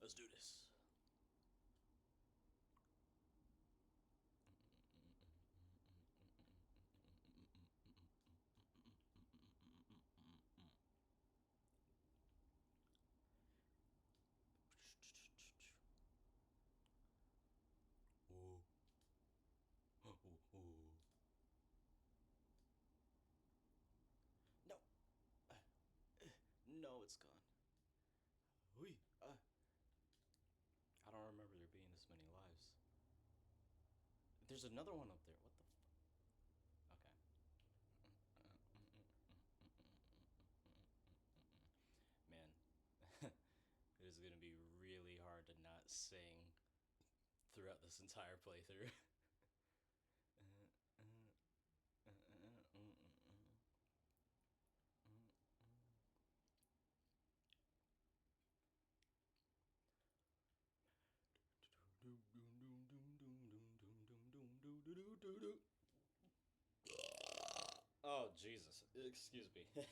Let's do this. Ooh. Ooh, ooh. No. No, it's gone. Whee. I don't remember there being this many lives. There's another one up there. What the Okay. Man, it is gonna be really hard to not sing throughout this entire playthrough. Oh, Jesus. Excuse me. Alright.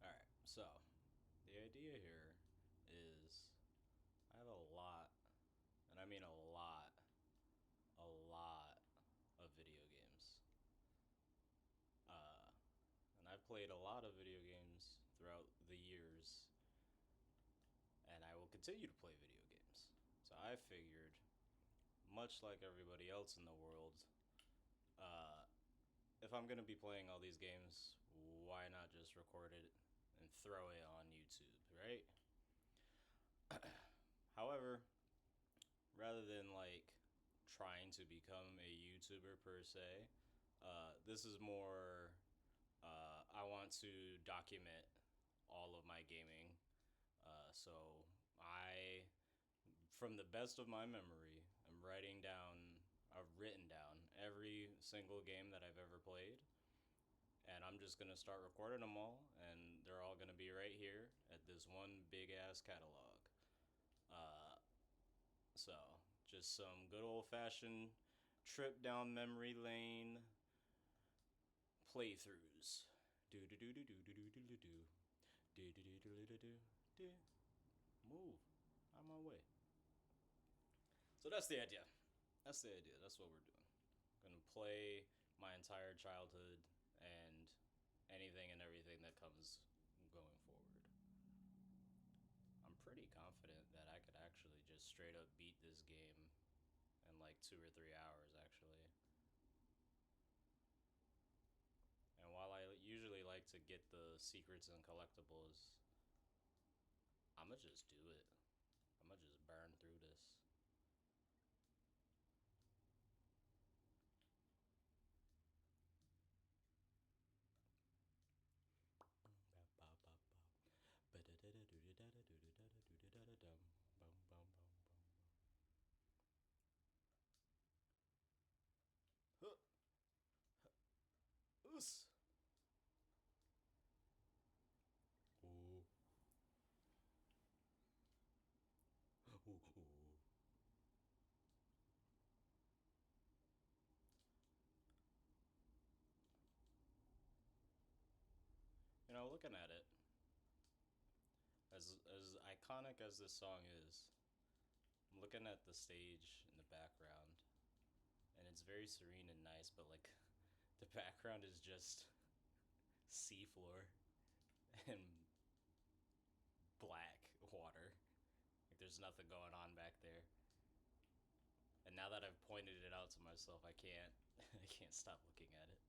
Alright, so the idea here is I have a lot, and I mean a lot of video games. And I've played a lot of video games throughout the years, and I will continue to play video games. So I figured, much like everybody else in the world, if I'm gonna be playing all these games, why not just record it and throw it on YouTube, right? However, rather than like trying to become a YouTuber per se, this is more. I want to document all of my gaming. So I, from the best of my memory, I'm writing down. I've written down every single game that I've ever played, and I'm just gonna start recording them all, and they're all gonna be right here at this one big ass catalog. So, just some good old fashioned trip down memory lane playthroughs. Do do do do do do do do do do do do do do do do. Move out of my way. So that's the idea. That's the idea. That's what we're doing. Gonna play my entire childhood and anything and everything that comes going forward. I'm pretty confident that I could actually just straight up beat this game in like 2 or 3 hours, actually. And while I usually like to get the secrets and collectibles, I'ma just do it. I'ma just burn through this. Oos. Ooh. Ooh, ooh. You know, looking at it, as iconic as this song is, I'm looking at the stage in the background, and it's very serene and nice, but like, the background is just seafloor and black water. Like, there's nothing going on back there. And now that I've pointed it out to myself, I can't I can't stop looking at it.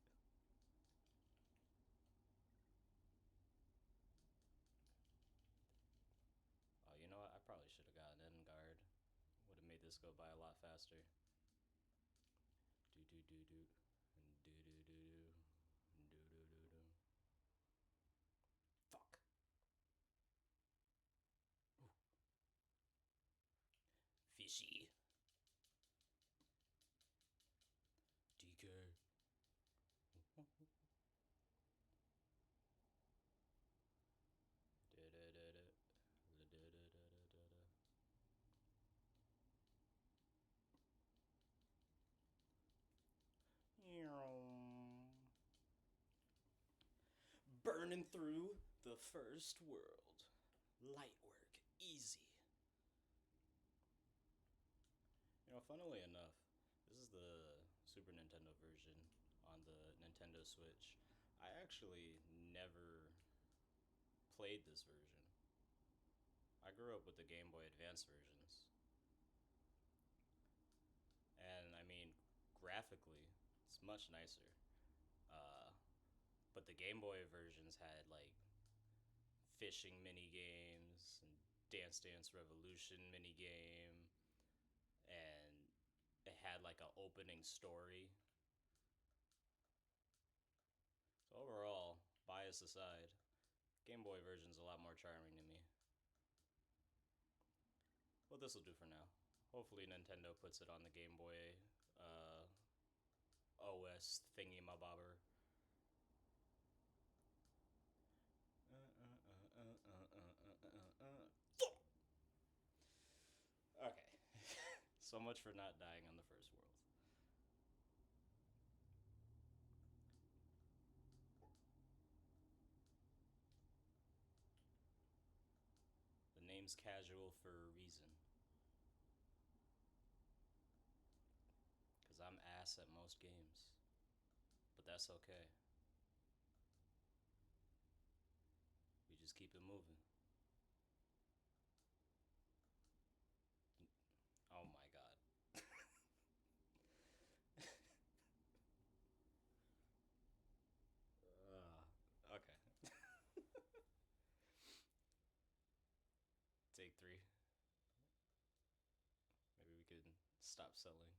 Oh, you know what? I probably should have gotten an end guard. Would have made this go by a lot faster. Do do do do. Do do do do. Do do do do. Fuck. Ooh. Fishy. DK. Da da da da. Da da da da da da. Coming through the first world. Light work. Easy. You know, funnily enough, this is the Super Nintendo version on the Nintendo Switch. I actually never played this version. I grew up with the Game Boy Advance versions. And I mean, graphically, it's much nicer. Uh, but the Game Boy versions had like fishing mini games and Dance Dance Revolution mini game, and it had like an opening story. So overall, bias aside, Game Boy version's a lot more charming to me. Well, this will do for now. Hopefully, Nintendo puts it on the Game Boy OS thingy my bobber. Okay. So much for not dying on the first world. The name's casual for a reason. Because I'm ass at most games. But that's okay. We just keep it moving. Oh my god. Okay. Take three. Maybe we could stop selling.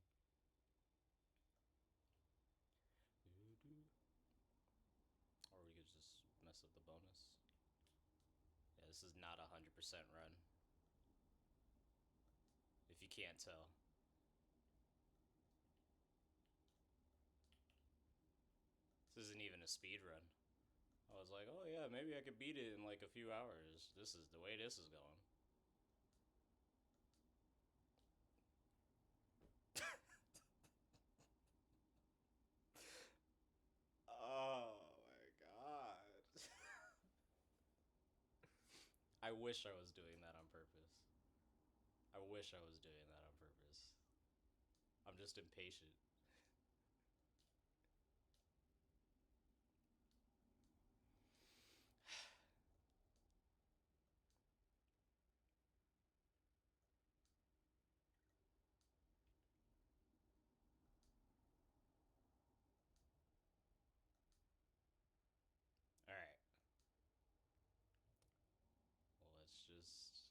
Or we could just mess up the bonus. Yeah, this is not 100% run. If you can't tell. This isn't even a speed run. I was like, oh yeah, maybe I could beat it in like a few hours. This is the way this is going. Oh my god. I wish I was doing that on purpose. I wish I was doing that on purpose. I'm just impatient. Alright. Well, let's just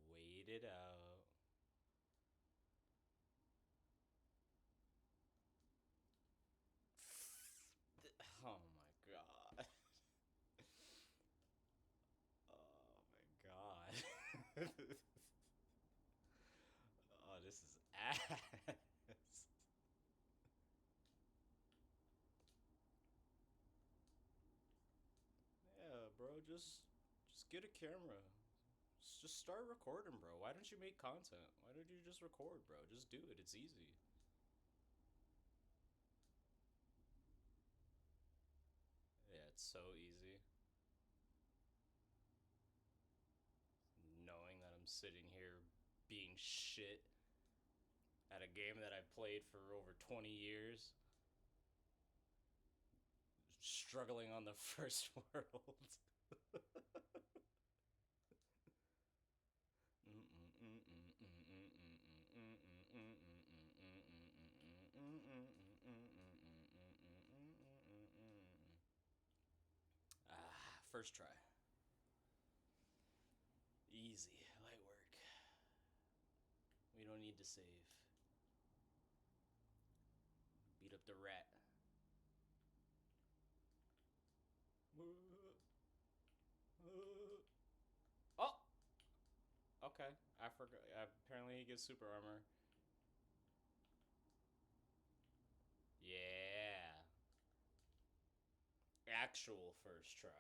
wait it out. Oh my god. Oh my god. Oh, this is ass. Yeah, bro, just get a camera. Just start recording, bro. Why don't you make content? Why don't you just record, bro? Just do it. It's easy. Yeah, it's so easy. Knowing that I'm sitting here being shit at a game that I've played for over 20 years, struggling on the first world. First try. Easy, light work. We don't need to save. Beat up the rat. Oh! Okay, I forgot. Apparently he gets super armor. Yeah. Actual first try.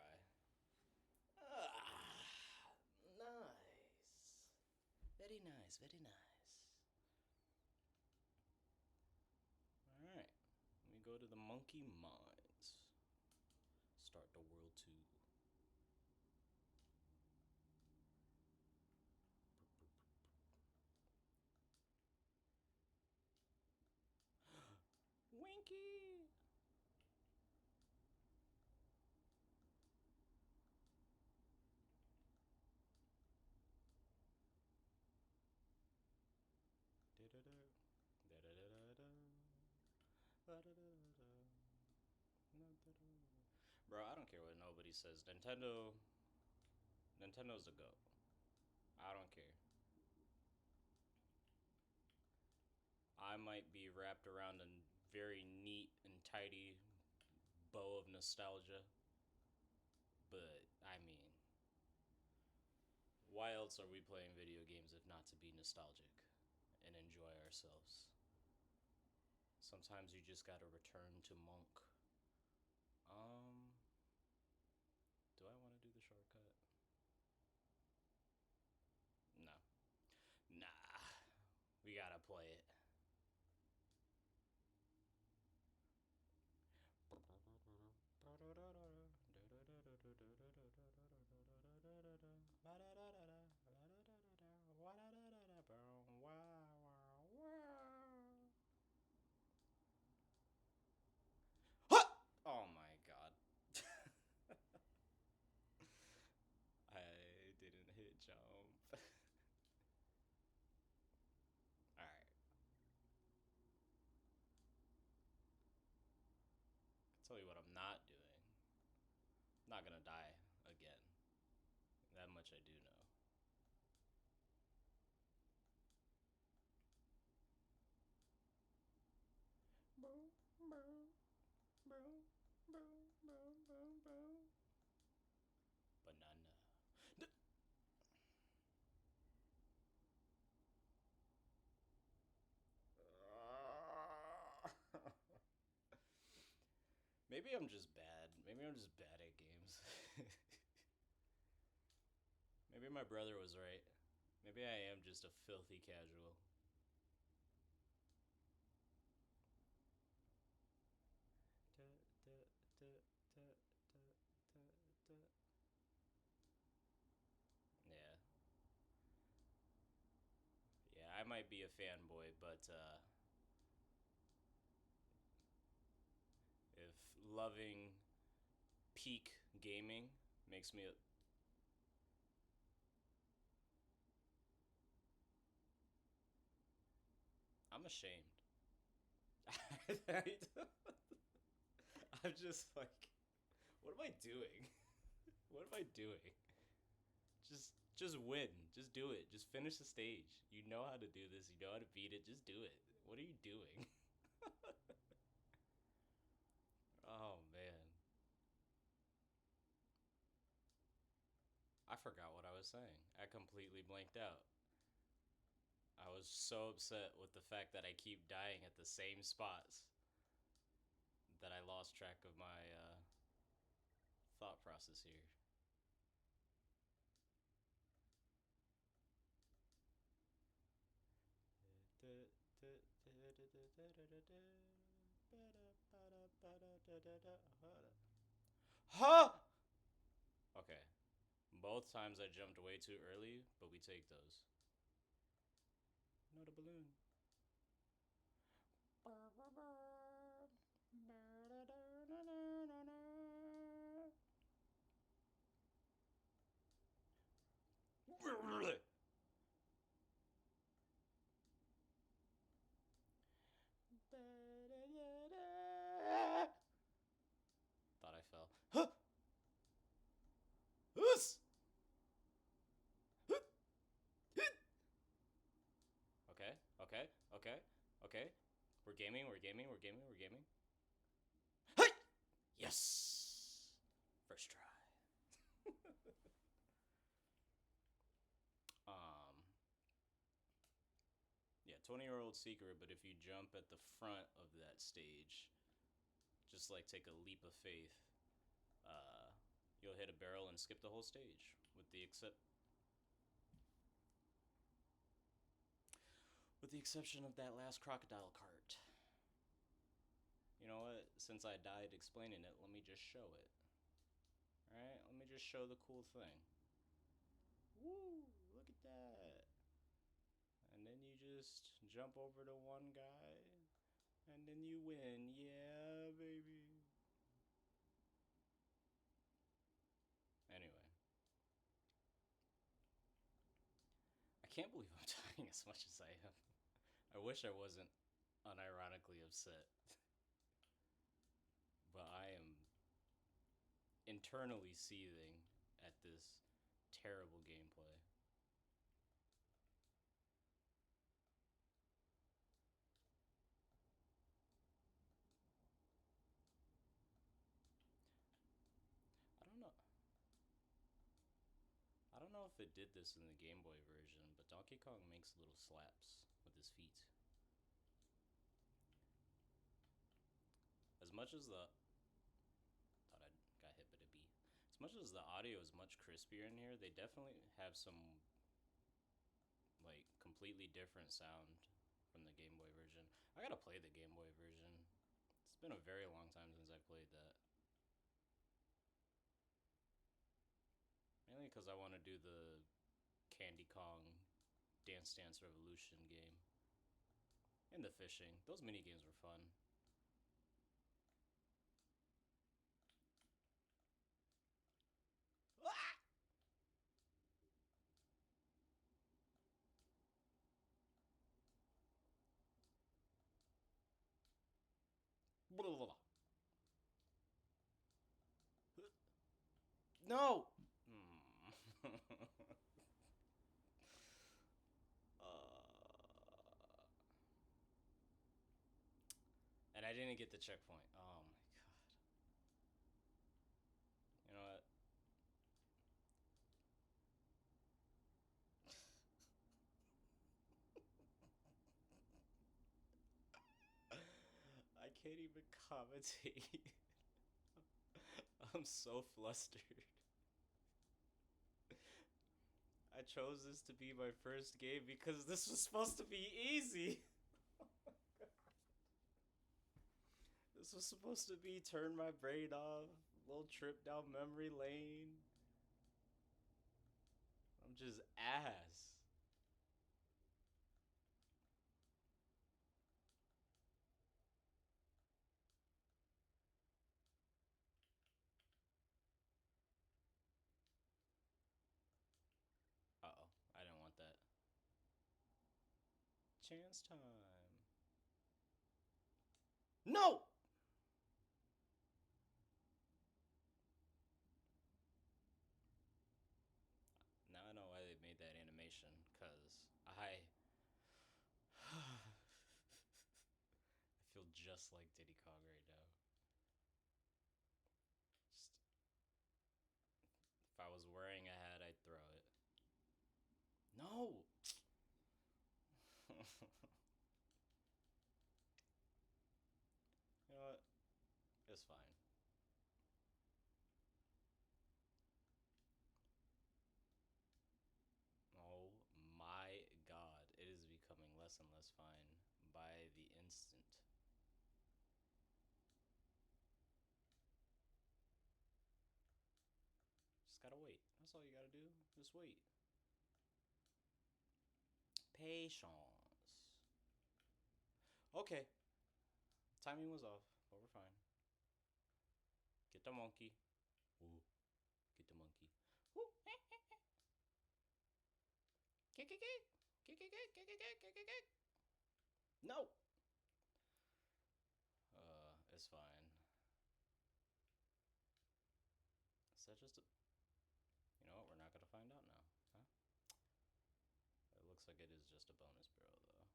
Ah, nice. Very nice, very nice. Alright. Let me go to the monkey mines. start the world too. Winky! Bro, I don't care what nobody says. Nintendo's a GOAT. I don't care. I might be wrapped around a very neat and tidy bow of nostalgia, but I mean, why else are we playing video games if not to be nostalgic and enjoy ourselves? Sometimes you just gotta return to Monk. Um, do I want to do the shortcut? No. Nah. We gotta play it. Oh my god. I didn't hit jump. Alright. Tell you what I'm not doing. I'm not gonna die again. That much I do know. Boom, boom, boom, boom, boom, boom, boom. Banana. Maybe I'm just bad. Maybe I'm just bad at games. Maybe my brother was right. Maybe I am just a filthy casual. Yeah. Yeah, I might be a fanboy, but if loving peak gaming makes me I'm ashamed. I'm just like, what am I doing? What am I doing? Just win. Just do it. Just finish the stage. You know how to do this. You know how to beat it. Just do it. What are you doing? Oh man. I forgot what I was saying. I completely blanked out. I was so upset with the fact that I keep dying at the same spots that I lost track of my thought process here. Huh? Okay. Both times I jumped way too early, but we take those. Not a balloon. Thought I fell. Huh? Okay, okay, okay, okay. We're gaming, we're gaming, we're gaming, we're gaming. Hey! Yes! First try. Um, yeah, 20-year-old secret, but if you jump at the front of that stage, just like take a leap of faith, uh, you'll hit a barrel and skip the whole stage, with the exception of that last crocodile cart. You know what? Since I died explaining it, let me just show it. Alright, let me just show the cool thing. Woo! Look at that. And then you just jump over to one guy, and then you win. Yeah, baby. Anyway. I can't believe I'm talking as much as I am. I wish I wasn't unironically upset. But I am internally seething at this terrible gameplay. I don't know. I don't know if it did this in the Game Boy version, but Donkey Kong makes little slaps with his feet. As much as the... Thought I got hit by a bee. As much as the audio is much crispier in here, they definitely have some, like, completely different sound from the Game Boy version. I gotta play the Game Boy version. It's been a very long time since I played that. Mainly because I want to do the Candy Kong Dance Dance Revolution game. And the fishing. Those mini games were fun. Ah! Blah, blah, blah. No! And I didn't get the checkpoint. Oh my god. You know what? I can't even commentate. I'm so flustered. I chose this to be my first game because this was supposed to be easy. This was supposed to be turn my brain off, little trip down memory lane. I'm just ass. Uh-oh, I didn't want that. Chance time. No! Now I know why they made that animation, because I feel just like Diddy Kong right now. Just, if I was wearing a hat, I'd throw it. No! You know what? It's fine. Oh my god, it is becoming less and less fine by the instant. Just gotta wait. That's all you gotta do. Just wait. Patience. Okay. Timing was off, but we're fine. Get the monkey. Ooh. Get the monkey. Ooh. No! It's fine. Is that just a... You know what? We're not gonna find out now. Huh? It looks like it is just a bonus barrel, though.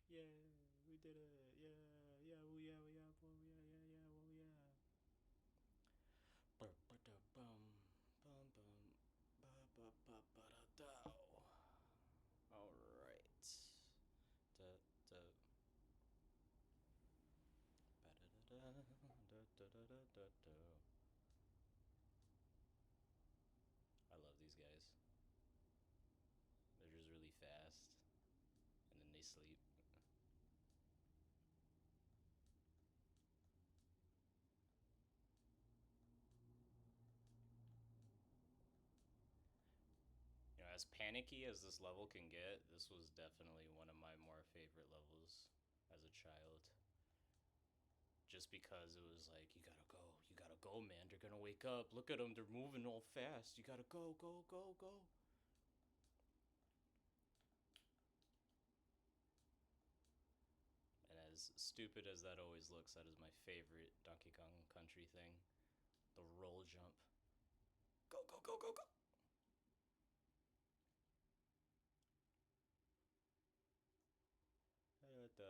Yeah, we did it. Yeah, yeah, oh yeah, oh yeah, oh yeah, yeah, yeah, oh yeah. Bum, bum, bum, ba ba ba ba da da. All right. Da da. Ba da da da da da da da da. I love these guys. They're just really fast, and then they sleep. as panicky as this level can get, this was definitely one of my more favorite levels as a child. Just because it was like, you gotta go, man. They're gonna wake up. Look at them, they're moving all fast. You gotta go, go, go, go. And as stupid as that always looks, that is my favorite Donkey Kong Country thing. The roll jump. Go, go, go, go, go. Go.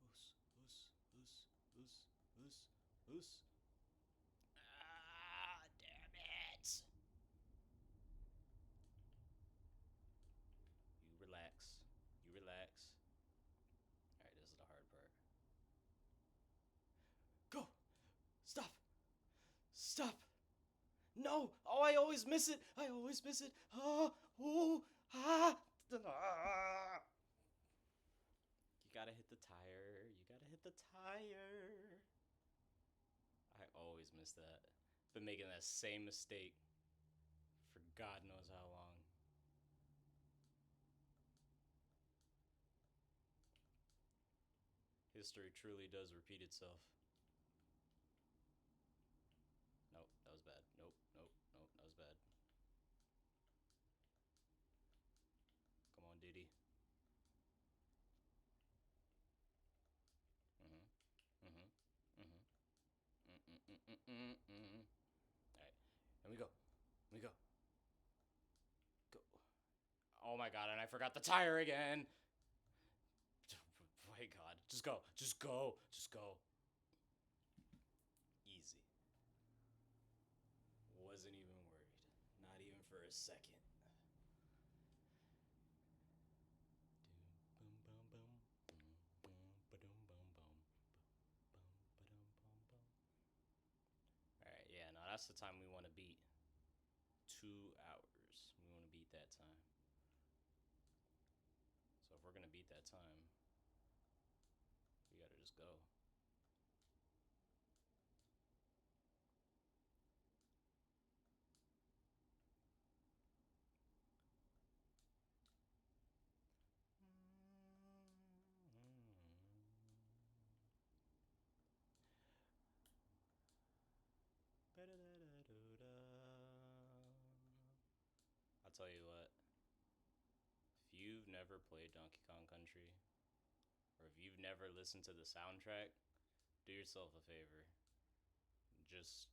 Oos, oos, oos, oos, oos, oos. Ah, damn it. You relax. You relax. Alright, this is the hard part. Go! Stop! Stop! No! Oh, I always miss it! I always miss it! Ah! Oh! Ah! Ah! You gotta hit the tire. You gotta hit the tire. I always miss that. Been making that same mistake for God knows how long. History truly does repeat itself. Nope, that was bad. Nope, nope, nope, that was bad. Come on, Diddy. Mm-hmm. Mm-hmm. Mm-hmm. Mm-mm-mm-mm-mm-mm. Alright, here we go. Here we go. Go. Oh my god, and I forgot the tire again. My god. Just go. Just go. Just go. Easy. Wasn't even worried. Not even for a second. Alright, yeah, no, that's the time we want to beat. 2 hours. We want to beat that time. So if we're going to beat that time, we got to just go. I'll tell you what. If you've never played Donkey Kong Country, or if you've never listened to the soundtrack, do yourself a favor. Just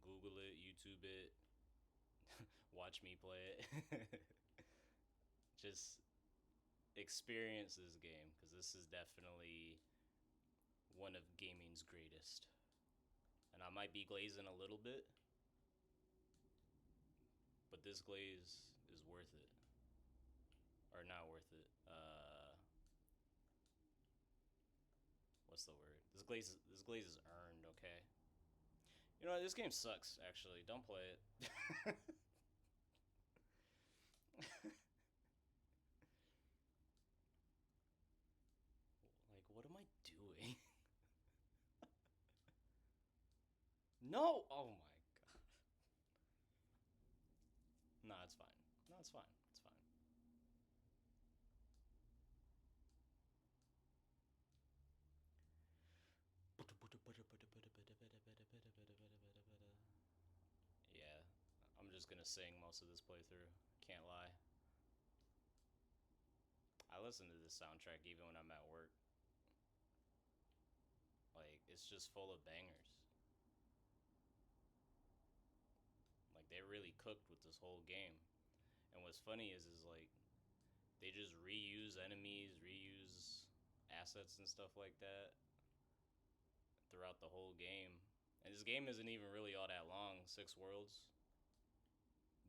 Google it, YouTube it, watch me play it. Just experience this game, because this is definitely one of gaming's greatest. And I might be glazing a little bit, but this glaze is worth it. Or not worth it. What's the word? This glaze is earned, okay? You know what? This game sucks, actually. Don't play it. Like, what am I doing? No! Oh my god. Nah, it's fine. No, it's fine. It's fine. Yeah, I'm just gonna sing most of this playthrough. Can't lie. I listen to this soundtrack even when I'm at work. Like, it's just full of bangers. Like, they really cooked with this whole game. And what's funny is like, they just reuse enemies, reuse assets and stuff like that throughout the whole game. And this game isn't even really all that long, 6 worlds.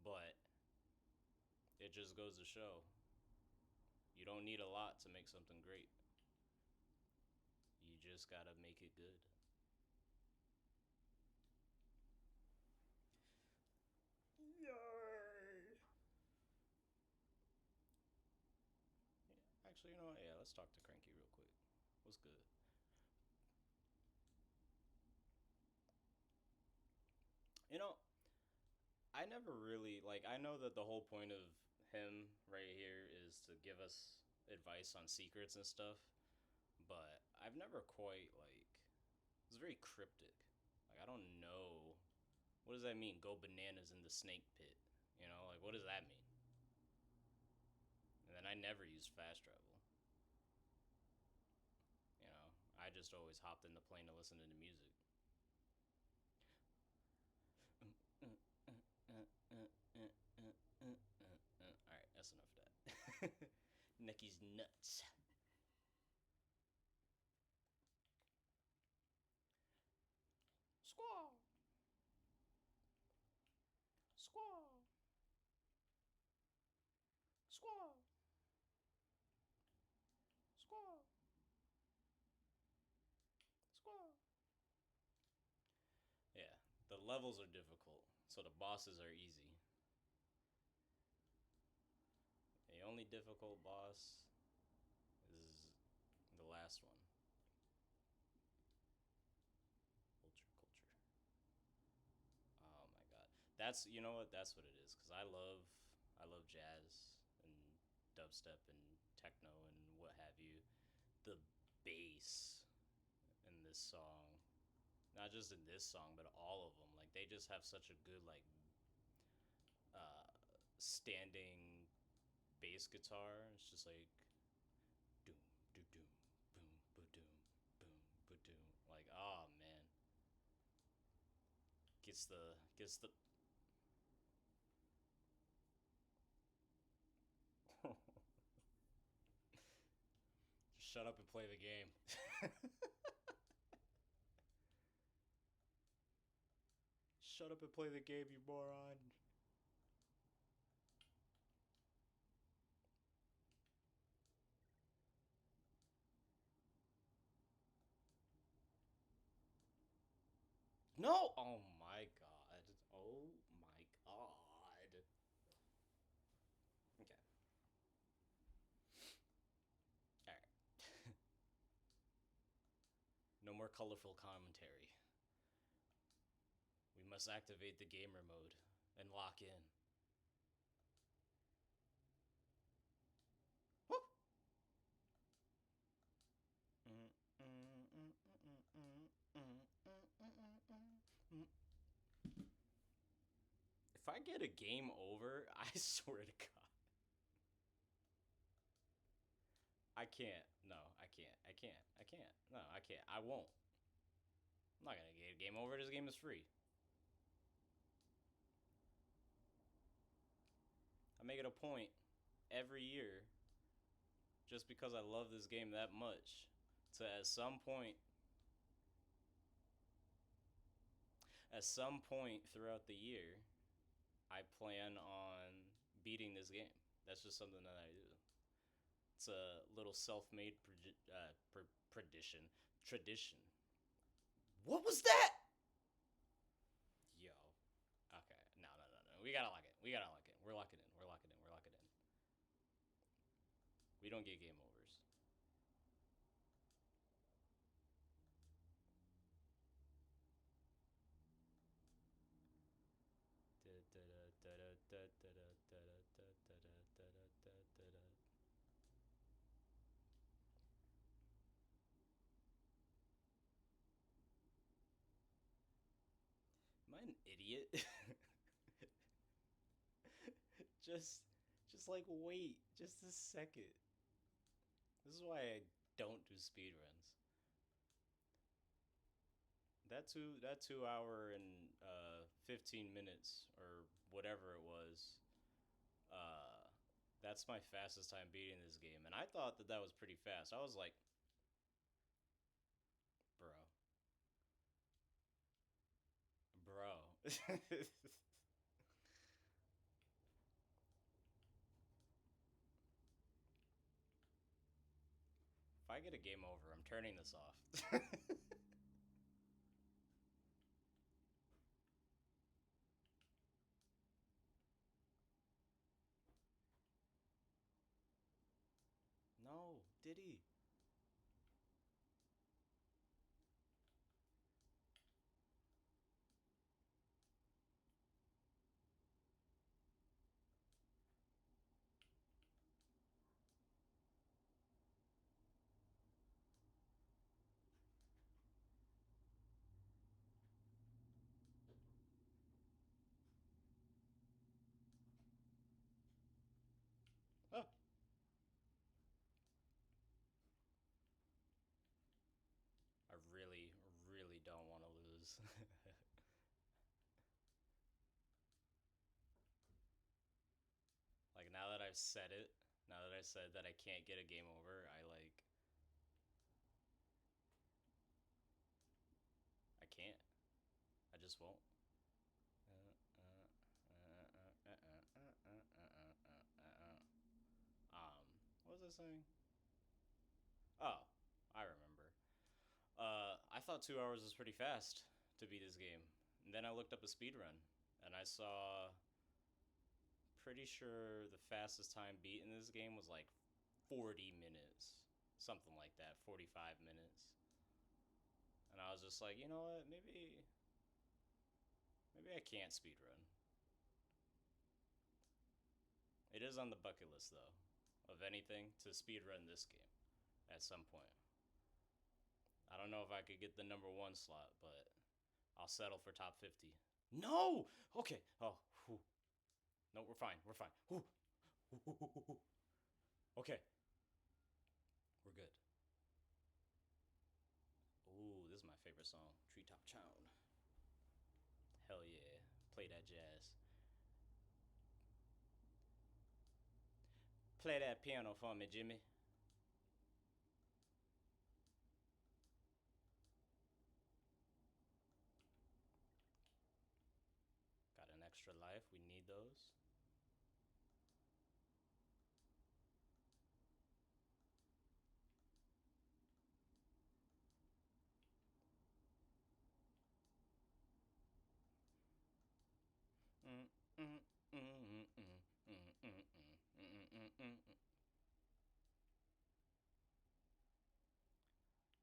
But it just goes to show you don't need a lot to make something great. You just gotta make it good. Yay! Actually, you know what? Yeah, let's talk to Cranky real quick. What's good? You know, I never really like. I know that the whole point of him right here is to give us advice on secrets and stuff, but I've never quite like. It's very cryptic. Like I don't know. What does that mean? Go bananas in the snake pit. You know, like what does that mean? And then I never used fast travel. You know, I just always hopped in the plane to listen to the music. Alright, that's enough of that. Necky's nuts. Squall! Squall! Squall! Squall! Squall! Yeah, the levels are difficult, so the bosses are easy. The only difficult boss is the last one. Culture. Oh my god. That's you know what? That's what it is. Cause I love jazz and dubstep and techno and what have you. The bass in this song, not just in this song, but all of them, like they just have such a good like uh, standing bass guitar. It's just like doom, doom, doom, boom, ba doom, boom, ba doom. Like, oh man, gets the. Just shut up and play the game. Shut up and play the game, you moron. No! Oh my god. Oh my god. Okay. Alright. No more colorful commentary. We must activate the gamer mode and lock in. Woo! If I get a game over, I swear to God. I can't. No, I can't. I can't. I can't. No, I can't. I won't. I'm not gonna get a game over. This game is free. I make it a point every year, just because I love this game that much, to at some point throughout the year, I plan on beating this game. That's just something that I do. It's a little self-made tradition. What was that? Yo. Okay. No, no, no, no. We gotta lock it. We gotta lock it. We're locking in. We're locking in. We're locking in. We don't get game overs. Am I an idiot? just, just like wait, just a second. This is why I don't do speedruns. That 2 hour and 15 minutes or whatever it was, uh, that's my fastest time beating this game, and I thought that that was pretty fast. I was like, bro, bro. If I get a game over, I'm turning this off. No. shitty. Oh. I really, really don't want to lose. Like, now that I've said it, now that I said that I can't get a game over, I can't. I just won't. What was I saying? Oh, I remember. I thought 2 hours was pretty fast to beat this game. And then I looked up a speed run, and I saw, pretty sure the fastest time beat in this game was like 40 minutes. Something like that, 45 minutes. And I was just like, you know what? Maybe I can't speed run. It is on the bucket list though, of anything to speed run this game at some point. I don't know if I could get the number 1 slot, but I'll settle for top 50. No! Okay. Oh, whew. No, we're fine. We're fine. Whew. Okay. We're good. Ooh, this is my favorite song. Treetop Chown. Hell yeah. Play that jazz. Play that piano for me, Jimmy. Got an extra life. We need those.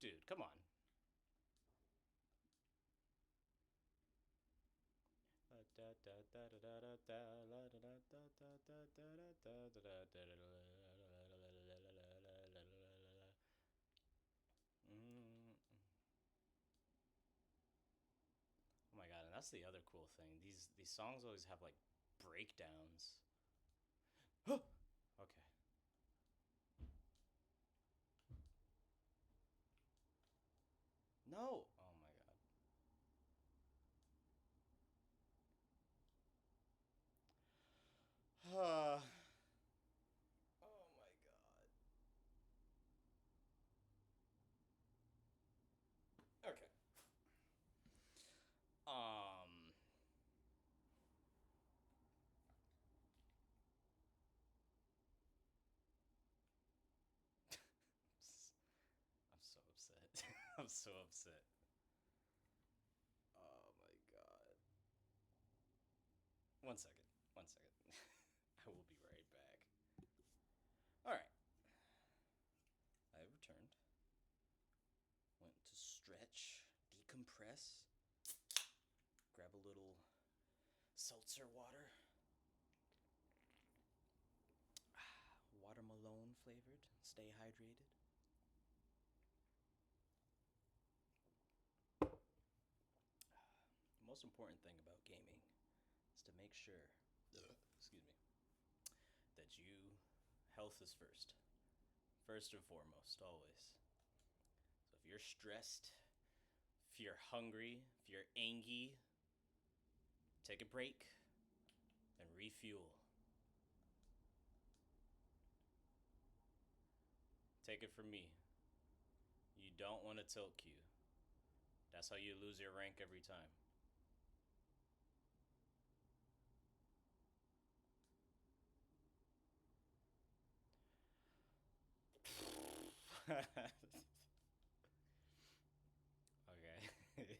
Dude, come on. Oh my god, and that's the other cool thing. These songs always have like breakdowns. Okay. No. Oh my god. Oh my god. Okay. Um I'm so upset. I'm so upset. Oh my god. One second. One second. I will be right back. Alright. I have returned. Went to stretch, decompress, grab a little seltzer water. Watermelon flavored. Stay hydrated. The most important thing about gaming is to make sure, excuse me, that health is first. First and foremost, always. So if you're stressed, if you're hungry, if you're angry, take a break and refuel. Take it from me. You don't want to tilt queue. That's how you lose your rank every time. Okay.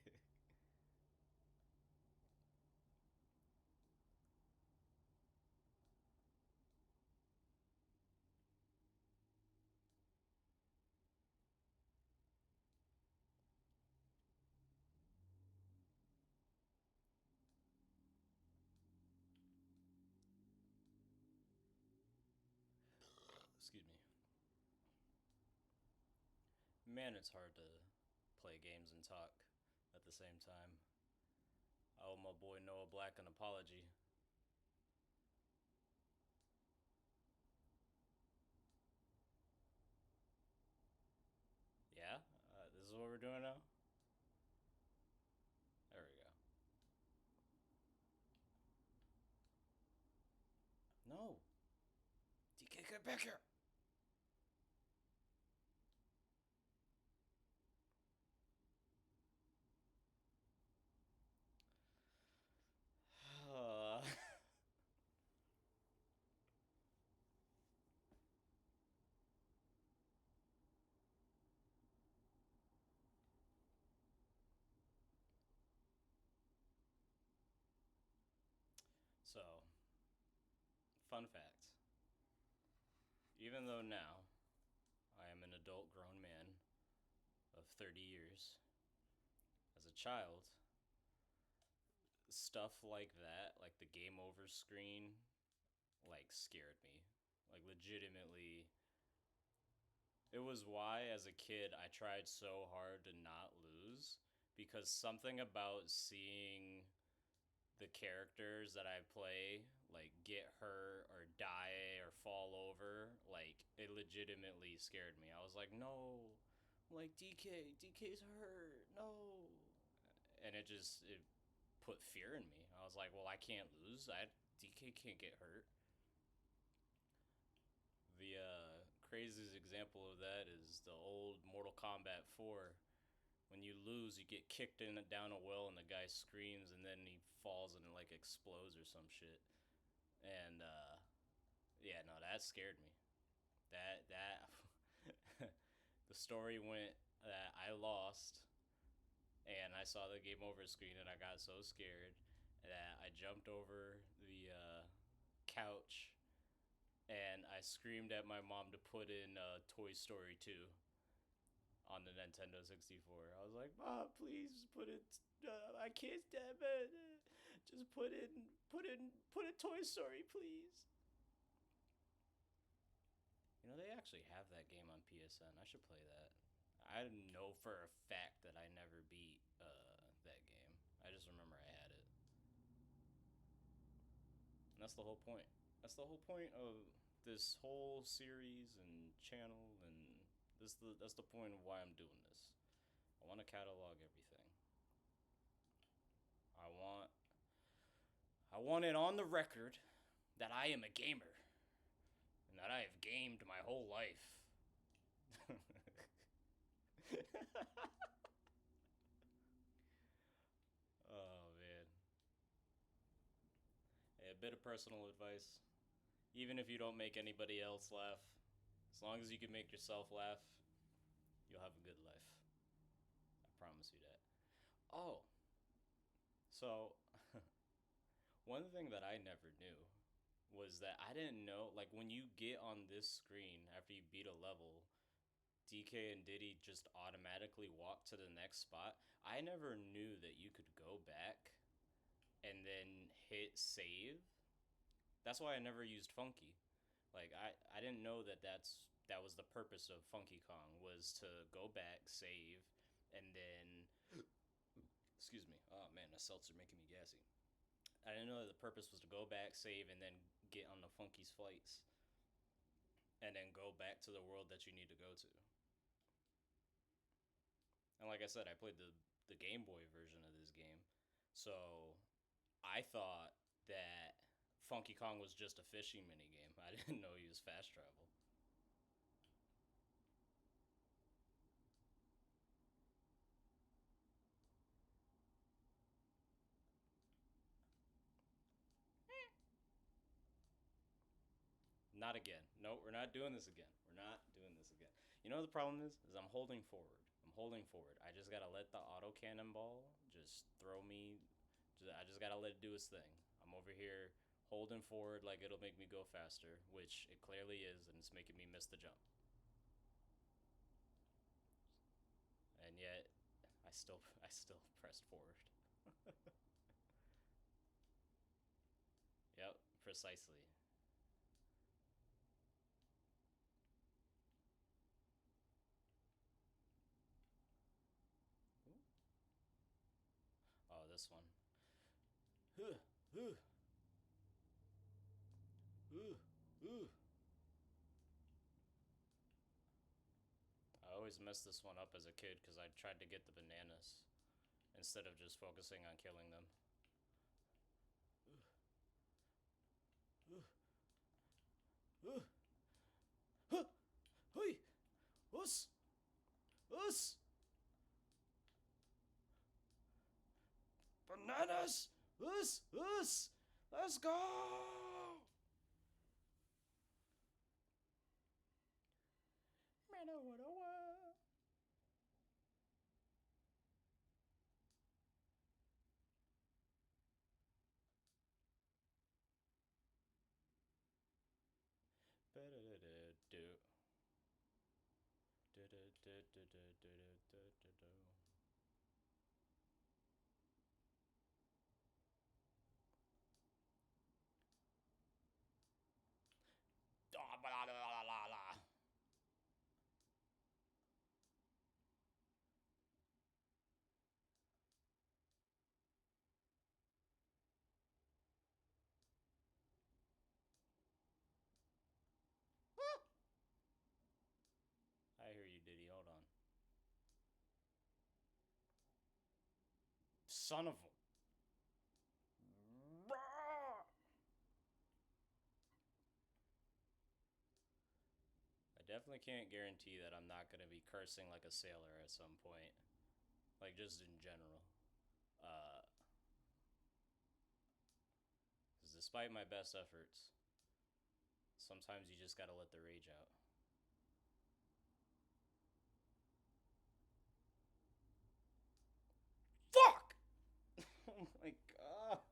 Man, it's hard to play games and talk at the same time. I owe my boy Noah Black an apology. Yeah? This is what we're doing now? There we go. No! DK, get back here! So, fun fact. Even though now I am an adult grown man of 30 years, as a child, stuff like that, like the game over screen, like scared me. Like legitimately, it was why as a kid I tried so hard to not lose, because something about seeing the characters that I play like get hurt or die or fall over, like it legitimately scared me. I was like, no, like DK's hurt, no, and it put fear in me. I was like, well, I can't lose. DK can't get hurt. The craziest example of that is the old Mortal Kombat 4. When you lose, you get kicked in down a well, and the guy screams, and then he falls and it like explodes or some shit. And yeah, no, that scared me. That the story went that I lost, and I saw the game over screen, and I got so scared that I jumped over the couch and I screamed at my mom to put in Toy Story 2 on the Nintendo 64. I was like, "Mom, please put it. I can't stand it. Just put in Toy Story, please." You know, they actually have that game on PSN. I should play that. I know for a fact that I never beat that game. I just remember I had it. And that's the whole point. That's the whole point of this whole series and channel, and that's the point of why I'm doing this. I want to catalog everything. I want I want it on the record that I am a gamer and that I have gamed my whole life. Oh man. Hey, a bit of personal advice. Even if you don't make anybody else laugh, as long as you can make yourself laugh, you'll have a good life. I promise you that. Oh, so one thing that I never knew was that I didn't know, like, when you get on this screen after you beat a level, DK and Diddy just automatically walk to the next spot. I never knew that you could go back and then hit save. That's why I never used Funky. Like, I didn't know that was the purpose of Funky Kong, was to go back, save, and then excuse me. Oh man, the seltzer making me gassy. I didn't know that the purpose was to go back, save, and then get on the Funky's flights, and then go back to the world that you need to go to. And like I said, I played the Game Boy version of this game, so I thought that Funky Kong was just a fishing minigame. I didn't know he was fast travel. Not again. No, we're not doing this again. We're not doing this again. You know what the problem is? Is I'm holding forward. I'm holding forward. I just gotta let the auto cannonball just throw me. I just gotta let it do its thing. I'm over here holding forward like it'll make me go faster, which it clearly is, and it's making me miss the jump. And yet, I still pressed forward. Yep, precisely. this one. Ooh, ooh, ooh, ooh. I always messed this one up as a kid because I tried to get the bananas instead of just focusing on killing them. Ooh, ooh, ooh. Huh! Hey! Us! Us! Bananas! Us! Us! Let's go! Man, I wanna work. Do. I hear you, Diddy. Hold on. Son of a. I definitely can't guarantee that I'm not going to be cursing like a sailor at some point. Like, just in general. Uh, Because despite my best efforts, sometimes you just gotta let the rage out. Fuck! Oh my god.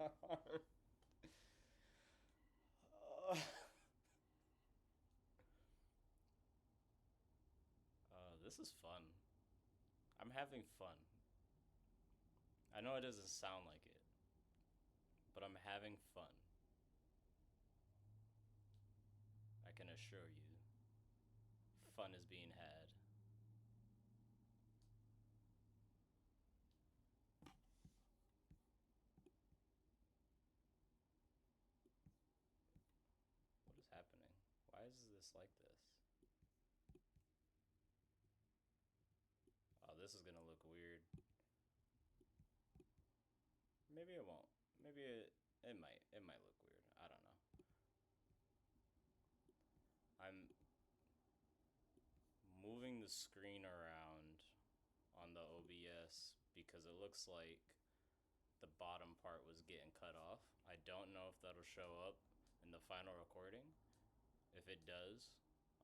This is fun. I'm having fun. I know it doesn't sound like it, but I'm having fun. I can assure you, fun is being had. What is happening? Why is this like this? Oh, this is gonna look weird. Maybe it won't. Maybe it might. It might look weird. I don't know. I'm moving the screen around on the OBS because it looks like the bottom part was getting cut off. I don't know if that'll show up in the final recording. If it does,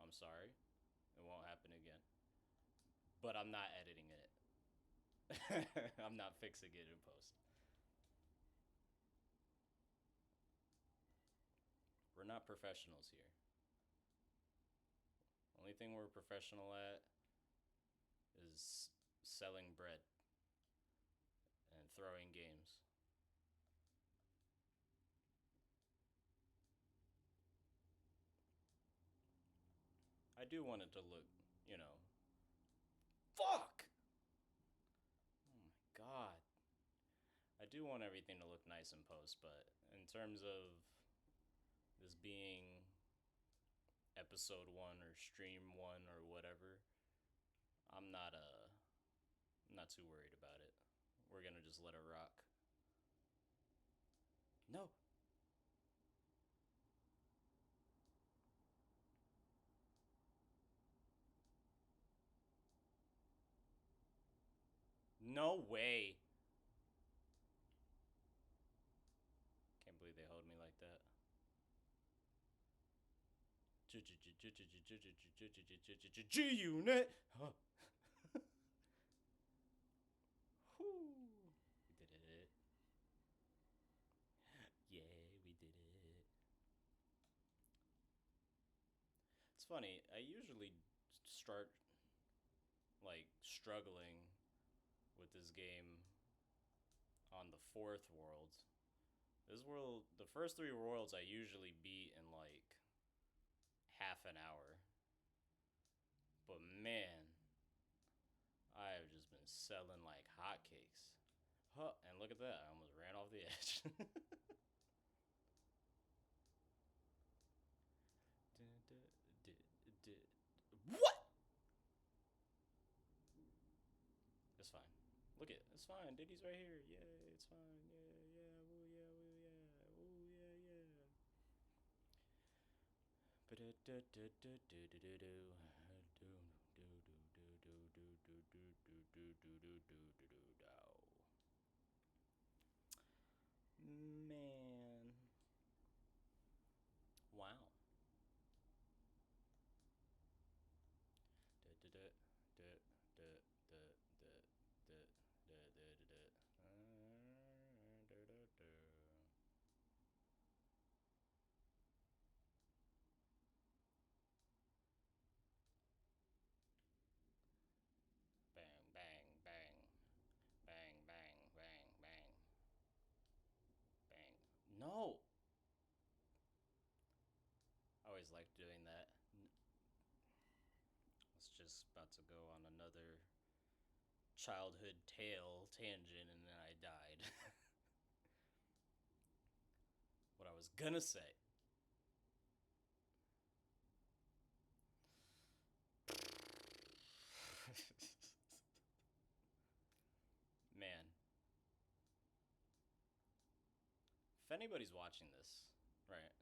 I'm sorry. It won't happen again. But I'm not editing it. I'm not fixing it in post. We're not professionals here. Only thing we're professional at is selling bread and throwing games. I do want it to look, you know. Fuck! Oh my god. I do want everything to look nice in post, but in terms of this being episode 1 or stream 1 or whatever, I'm not I'm not too worried about it. We're gonna just let it rock. No. No way. Can't believe they hold me like that. G-Unit! Huh. We did it. Yeah, we did it. It's funny, I usually start, like, struggling with this game on the 4th world. This world, the first 3 worlds I usually beat in, like, half an hour. But man, I have just been selling like hotcakes. Huh, and look at that. I almost ran off the edge. What? It's fine. Look it. It's fine. Diddy's right here. Yeah, it's fine. Yeah, yeah, woo, yeah, woo, yeah. Woo, yeah, yeah. Man. Wow. Bang, bang, bang. Bang, bang, bang, bang, bang. No! I always liked doing that. I was just about to go on another childhood tale tangent and then I died. What I was gonna say. Man, if anybody's watching this, right,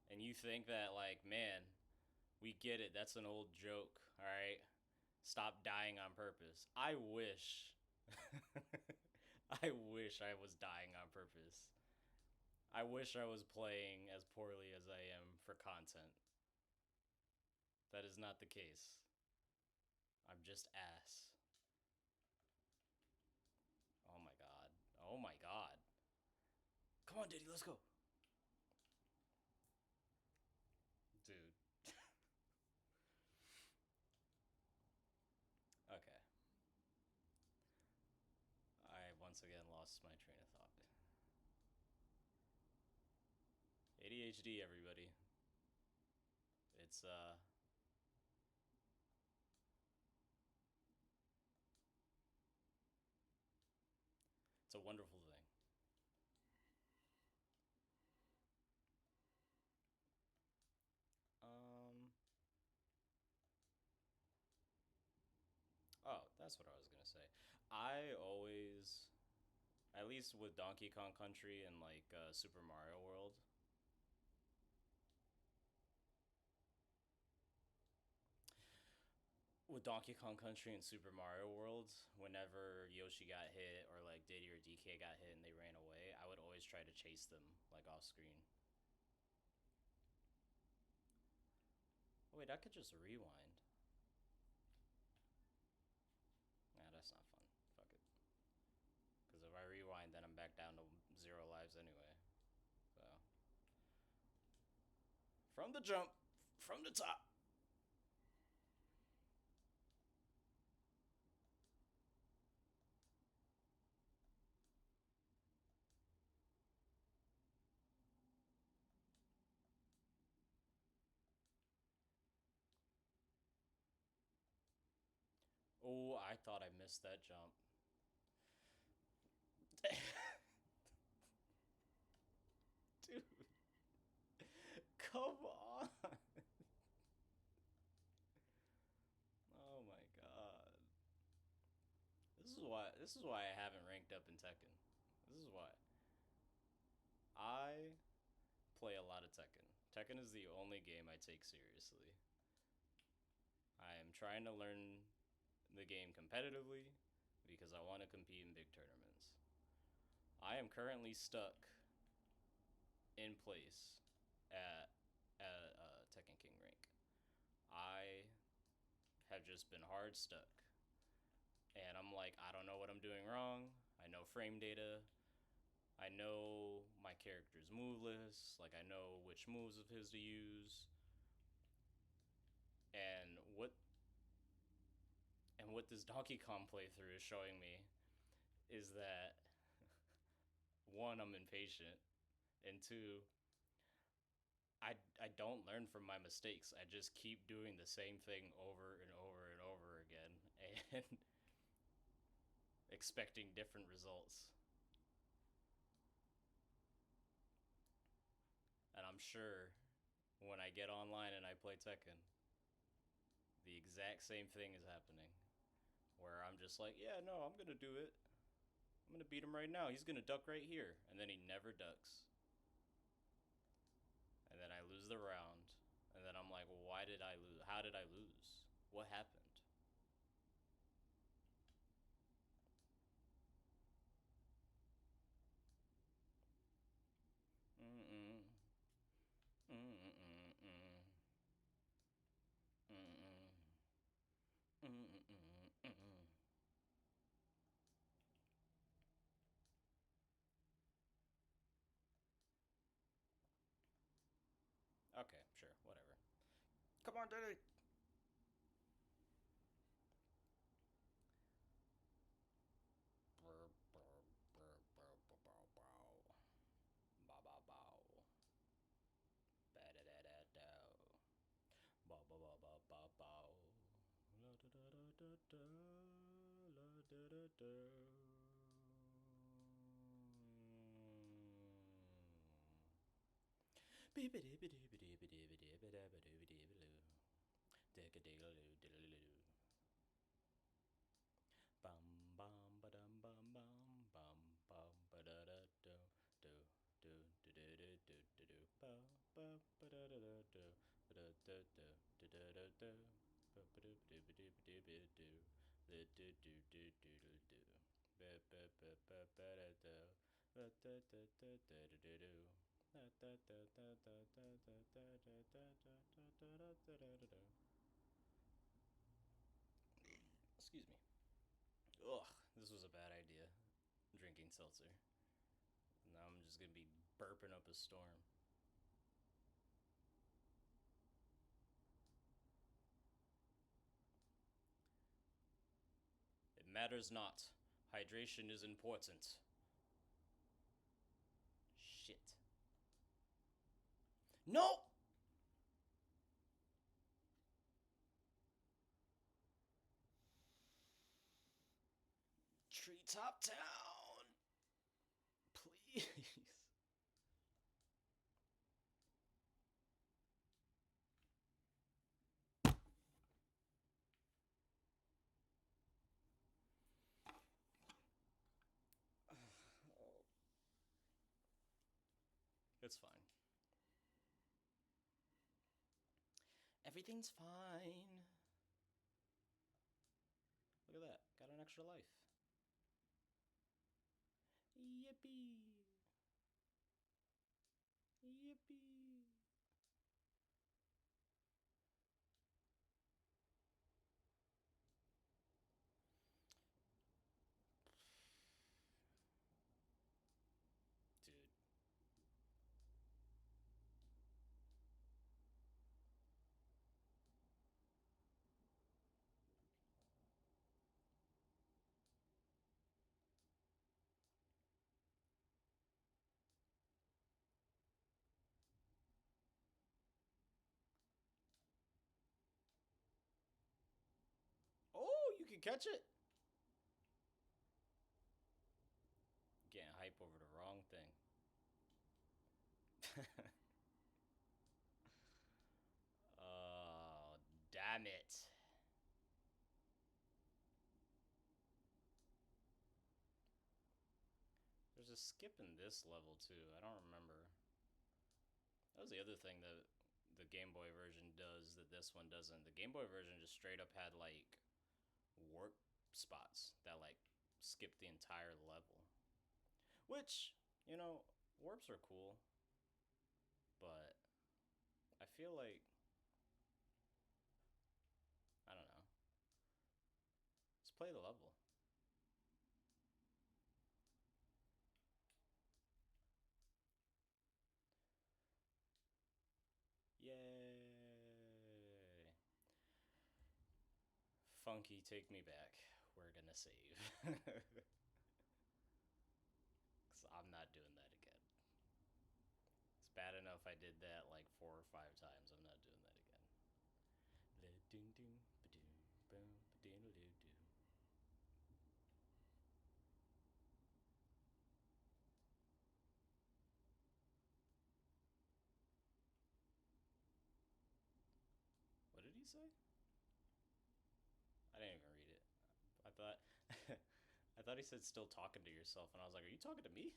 and you think that, like, man, we get it, that's an old joke, alright? Stop dying on purpose. I wish. I wish I was dying on purpose. I wish I was playing as poorly as I am for content. That is not the case. I'm just ass. Oh my god. Oh my god. Come on, Diddy, let's go. Dude. Okay. I once again lost my train of thought. ADHD, everybody. It's it's a wonderful thing. Um oh, that's what I was gonna say. I always, at least with Donkey Kong Country and like Super Mario World, with Donkey Kong Country and Super Mario World, whenever Yoshi got hit or like Diddy or DK got hit and they ran away, I would always try to chase them like off screen. Oh wait, I could just rewind. Nah, that's not fun. Fuck it. Because if I rewind, then I'm back down to 0 lives anyway. So from the jump, from the top. Oh, I thought I missed that jump. Dude, come on. Oh my god. This is why I haven't ranked up in Tekken. This is why. I play a lot of Tekken. Tekken is the only game I take seriously. I am trying to learn the game competitively because I want to compete in big tournaments. I am currently stuck in place at Tekken King rank. I have just been hard stuck. And I'm like, I don't know what I'm doing wrong. I know frame data. I know my character's move list. Like, I know which moves of his to use. And what this Donkey Kong playthrough is showing me is that one, I'm impatient, and two, I don't learn from my mistakes. I just keep doing the same thing over and over and over again. And expecting different results. And I'm sure when I get online and I play Tekken, the exact same thing is happening. Where I'm just like, yeah, no, I'm gonna do it. I'm gonna beat him right now. He's gonna duck right here. And then he never ducks. And then I lose the round. And then I'm like, well, why did I lose? How did I lose? What happened? Mm-mm. Mm-mm. Mm-mm. Mm-mm. Okay, sure, whatever. Come on, Daddy. Brr, brr, brr, brr, brr, brr, bow. Bow, bow, bow. Ba da da da da. Bow, bow, bow, bow, bow, bow. La da da da da da. La da da da. Beep-a-dee, ba-dee, ba-dee, ba-dee, ba-dee, ba-da, ba-doo, ba-dee, ba-doo. Dick-a-diggle-doo, diddle-doo. Bum bum ba dum bum bum bum bum ba da da do do do do do do do do do ba ba ba da da da do ba da da do da da da do ba ba do ba do ba do ba do ba do da do do do do do do ba ba ba ba ba da do ba da da da da da do do da da da da da da da da da da da da da da da da. Excuse me. Ugh, this was a bad idea. Drinking seltzer. Now I'm just gonna be burping up a storm. It matters not. Hydration is important. Shit. No! Treetop Town! Please. It's fine. Everything's fine. Look at that. Got an extra life. Yippee. Yippee. Dude. Oh, you can catch it? Getting hype over the wrong thing. Oh, damn it. There's a skip in this level too. I don't remember. That was the other thing that the Game Boy version does that this one doesn't. The Game Boy version just straight up had like warp spots that like skip the entire level. Which, you know, warps are cool, but I feel like I don't know. Let's play the level. Yay! Funky, take me back. We're gonna save. Cause I'm not doing that again. It's bad enough I did that like 4 or 5 times. I'm not doing that again. he say? I didn't even read it. I thought I thought he said still talking to yourself, and I was like, are you talking to me?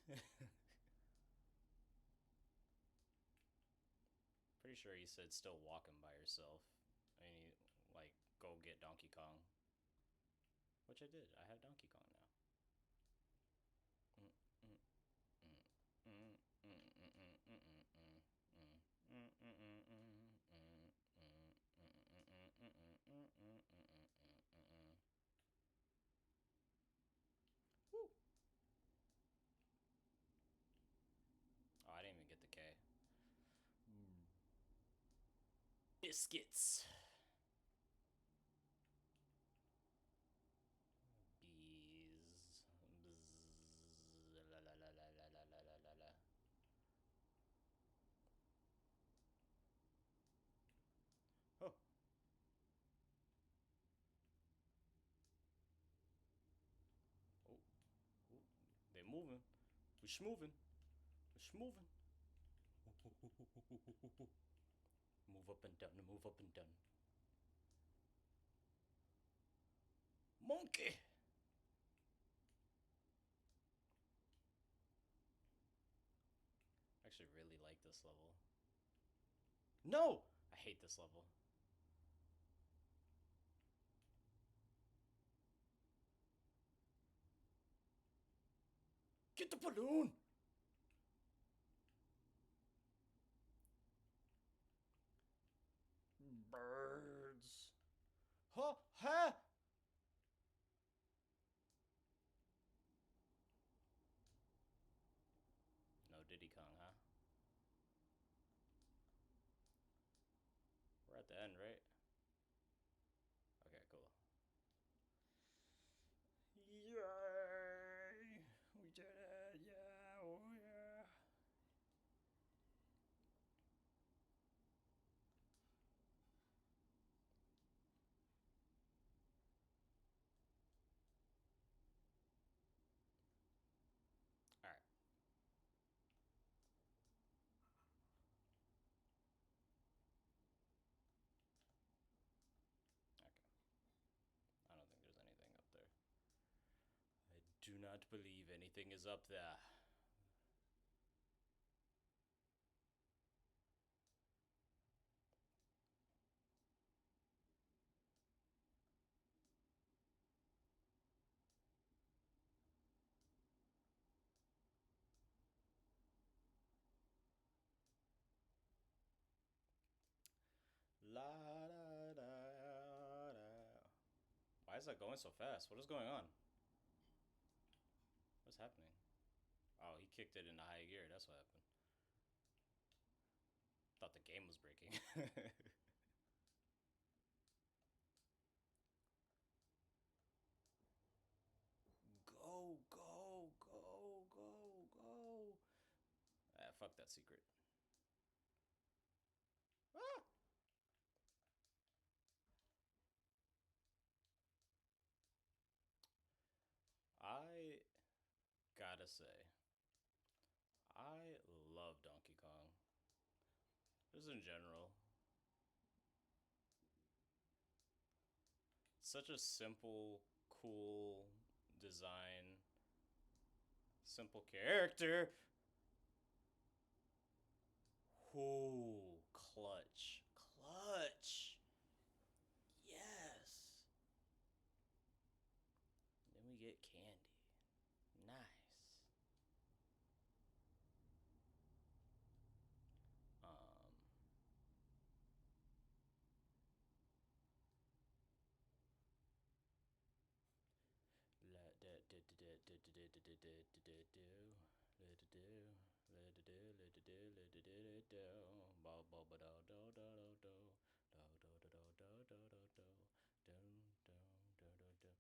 Pretty sure he said still walking by yourself. I mean, like, go get Donkey Kong. Which I did. I have Donkey Kong now. Woo! Oh, I didn't even get the K. Biscuits. Bees. Bzz, la la la la la la la la la la. Oh, oh, oh. They moving. We schmoving. We schmoving. Move up and down. Move up and down. Monkey. I actually really like this level. No! I hate this level. Get the balloon! Birds. Huh? Huh? No Diddy Kong, huh? We're at the end, right? Okay, cool. Yay! We did it! Yeah! Oh yeah! Alright. Okay. I don't think there's anything up there. I do not believe anything is up there. La da da da. Why is that going so fast? What is going on? What's happening? Oh, he kicked it into high gear. That's what happened. Thought the game was breaking. Go, go, go, go, go. Ah, fuck that secret. Ah! I gotta say, I love Donkey Kong. Just in general. Such a simple, cool design. Simple character. Ooh, clutch. Clutch. Yes. Then we get candy. Nice. Um, let that do do do do do do do do do do let it do let it do let it do let it do do ba ba ba do do do do do do do do do do do do do do do do do.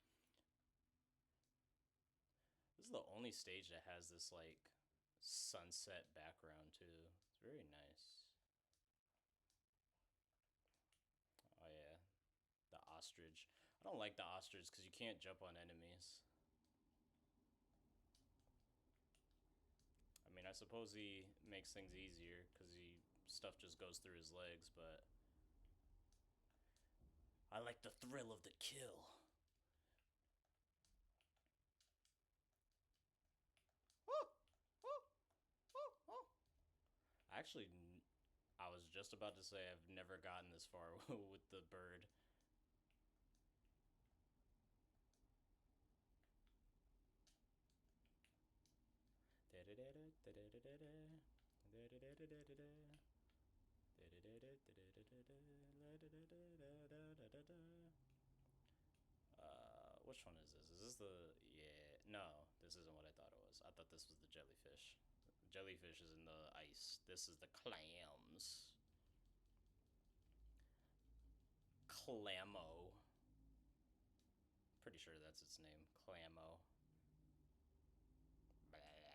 This is the only stage that has this like sunset background too. It's very nice. Oh yeah, the ostrich. I don't like the ostrich because you can't jump on enemies. I mean, I suppose he makes things easier because he stuff just goes through his legs, but like the thrill of the kill. Actually, I was just about to say I've never gotten this far with the bird. Which one is this? Is this the... Yeah, no, this isn't what I thought it was. I thought this was the jellyfish. Jellyfish is in the ice. This is the clams. Clamo. Pretty sure that's its name. Clamo. Blah, blah,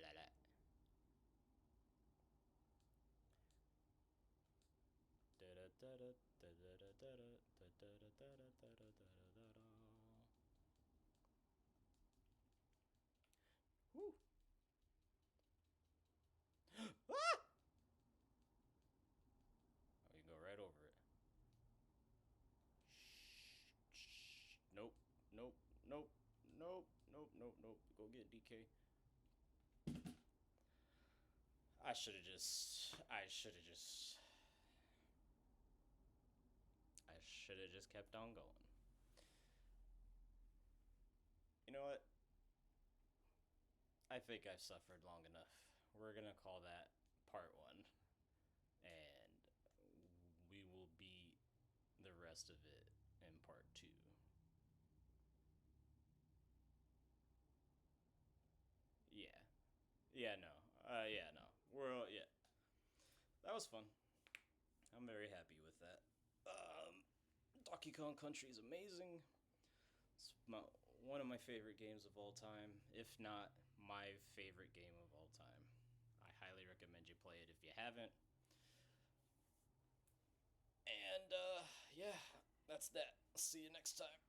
blah, blah. Woo. Ah! Oh, you can go right over it. Nope. Nope. Nope. Nope. Nope. Nope. Nope. Go get DK. I should have just. I should have just. I should have just kept on going. You know what? I think I've suffered long enough. We're gonna call that part one. And we will beat the rest of it in part two. Yeah. Yeah, no. Yeah, no. Yeah. That was fun. I'm very happy with that. Donkey Kong Country is amazing. It's one of my favorite games of all time, if not my favorite game of all time. I highly recommend you play it if you haven't. And, yeah, that's that. See you next time.